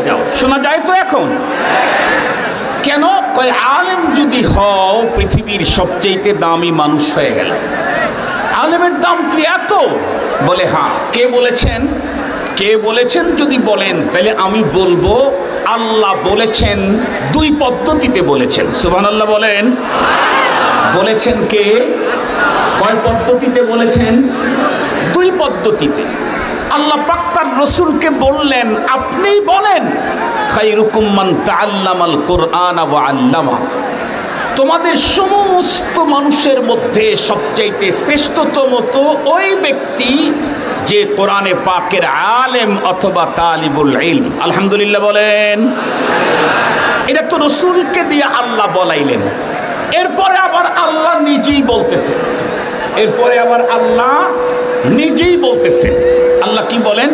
যাও। শোনা যায় তো এখন? কেন? কয় আলেম যদি হও পৃথিবীর সবচেয়ে দামি মানুষ হয়ে গেল। আলেমের দাম কি এত? বলে হ্যাঁ। কে বলেছেন? কে বলেছেন যদি বলেন তাহলে আমি বলবো আল্লাহ বলেছেন, দুই পদ্ধতিতে বলেছেন। সুবহানাল্লাহ বলেন। বলেছেন কে? কয় পদ্ধতিতে বলেছেন? দুই পদ্ধতিতে। আল্লাহ পাক তার রাসূলকে বললেন, আপনিই বলেন, খায়রুকুম মান তাআল্লামাল কুরআনা ওয়া আল্লামা। তোমাদের সমস্ত মানুষের মধ্যে সবচাইতে শ্রেষ্ঠতম তো ওই ব্যক্তি যে কোরআনে পাকের আলেম অথবা তালিবুল ইলম। আলহামদুলিল্লাহ বলেন। এটা তো রাসূলকে দিয়ে আল্লাহ বলাইলেন। এরপরে আবার আল্লাহ নিজেই বলতেছে, এরপরে আবার আল্লাহ নিজেই বলতেছে। আল্লাহ কি বলেন?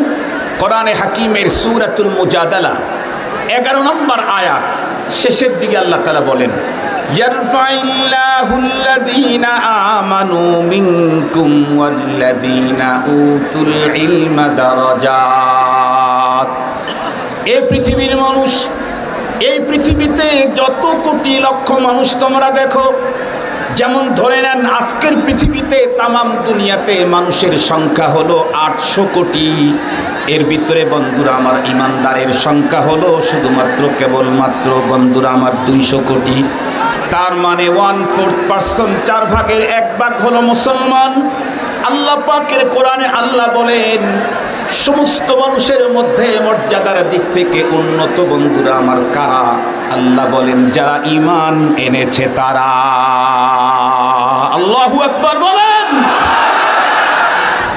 কোরআনে হাকিমের সূরাতুল মুজাদালা 11 নম্বর আয়াত শেষের দিকে আল্লাহ তাআলা বলেন, ইয়ারফাইল্লাহুল্লাযীনা আমানু মিনকুম ওয়াল্লাযীনা উতুল ইলমা দারাজাত। এই পৃথিবীর মানুষ, এই পৃথিবীতে যত কোটি লক্ষ মানুষ তোমরা দেখো, যেমন ধরে নেন আজকের পৃথিবীতে তামাম দুনিয়াতে মানুষের সংখ্যা হলো 800 কোটি। এর ভিতরে বন্ধুরা আমার ইমানদারের সংখ্যা হলো শুধুমাত্র কেবলমাত্র বন্ধুরা আমার 200 কোটি। তার মানে 1/4, 4 ভাগের 1 ভাগ হলো মুসলমান। আল্লাহ পাকের কোরআনে আল্লাহ বলেন সমস্ত মানুষের মধ্যে মর্যাদার দিক থেকে উন্নত বন্ধুরা আমার কারা? আল্লাহ বলেন যারা ঈমান এনেছে তারা। আল্লাহু আকবার বলেন।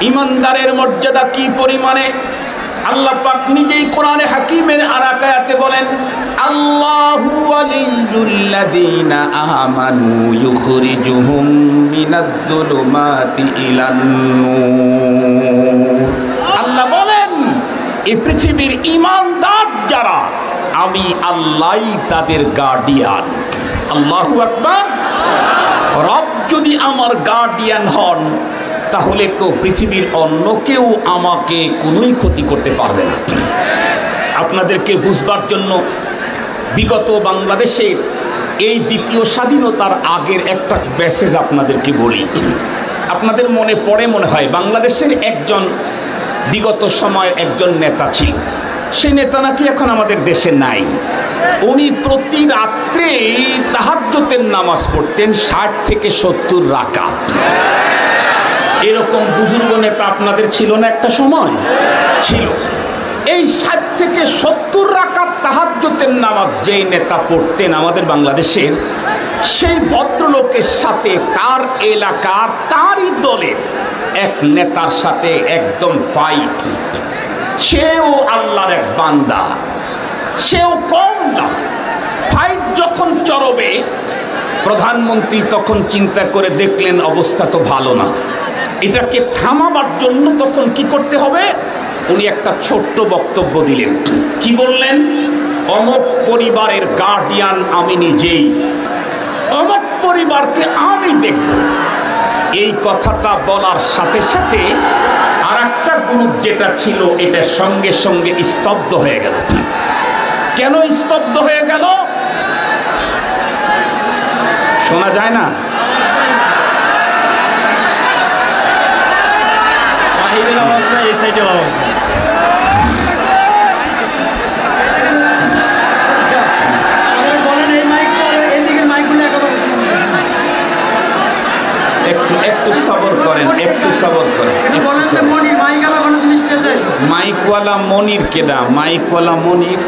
ঈমানদারের মর্যাদা কি পরিমাণে? আল্লাহ পাক নিজেই কোরআনে হাকিমের আরেক আয়াতে বলেন, আল্লাহু ওয়ালিয়ুল্লাযীনা আমানু ইউখরিজুহুম মিনাজ-যুলুমাতি ইলান-নূর। আল্লাহ বলেন এই পৃথিবীর ঈমানদার যারা, আমি আল্লাহই তাদের গার্ডিয়ান। আল্লাহু আকবার। রব যদি আমার গার্ডিয়ান হন তাহলে তো পৃথিবীর অন্য কেউ আমাকে কোনোই ক্ষতি করতে পারবে না। আপনাদেরকে বুঝবার জন্য বিগত বাংলাদেশের এই দ্বিতীয় স্বাধীনতার আগের একটা মেসেজ আপনাদেরকে বলি। আপনাদের মনে পড়ে মনে হয় বাংলাদেশের একজন বিগত সময়ের একজন নেতা ছিল। সেই নেতা নাকি এখন আমাদের দেশে নাই। উনি প্রতি রাত্রে তাহাজ্জুদের নামাজ পড়তেন 60 থেকে 70 রাকাত। এরকম বুজুর্গ নেতা আপনাদের ছিল না একটা সময়? ছিল। এই 60 থেকে 70 রাকাত তাহাজ্জুদের নামাজ যেই নেতা পড়তেন আমাদের বাংলাদেশের, সেই ভদ্রলোকের সাথে তার এলাকার তারই দলের এক নেতার সাথে একদম ফাইট। সেও আল্লাহর এক বান্দা, সেও কম না। ফাইট যখন চরবে, প্রধানমন্ত্রী তখন চিন্তা করে দেখলেন অবস্থা তো ভালো না, এটাকে থামাবার জন্য তখন কি করতে হবে? উনি একটা ছোট্ট বক্তব্য দিলেন। কি বললেন? অমুক পরিবারের গার্ডিয়ান আমি নিজেই, অমুক পরিবারকে আমি দেখব। এই কথাটা বলার সাথে সাথে আর একটা গ্রুপ যেটা ছিল এটা সঙ্গে সঙ্গে স্তব্ধ হয়ে গেল। কেন স্তব্ধ হয়ে গেল? শোনা যায় না? আওয়াজ না, এই সাইডে আওয়াজ না। বলেন এই মাইকটা, এদিকের মাইকগুলো একটু সবর করেন, একটু সবর করেন। বলেন যে মনির মাইকালা কোনো তুমি স্টেজে আসো। মাইকওয়ালা মনির কেডা? মাইকওয়ালা মনির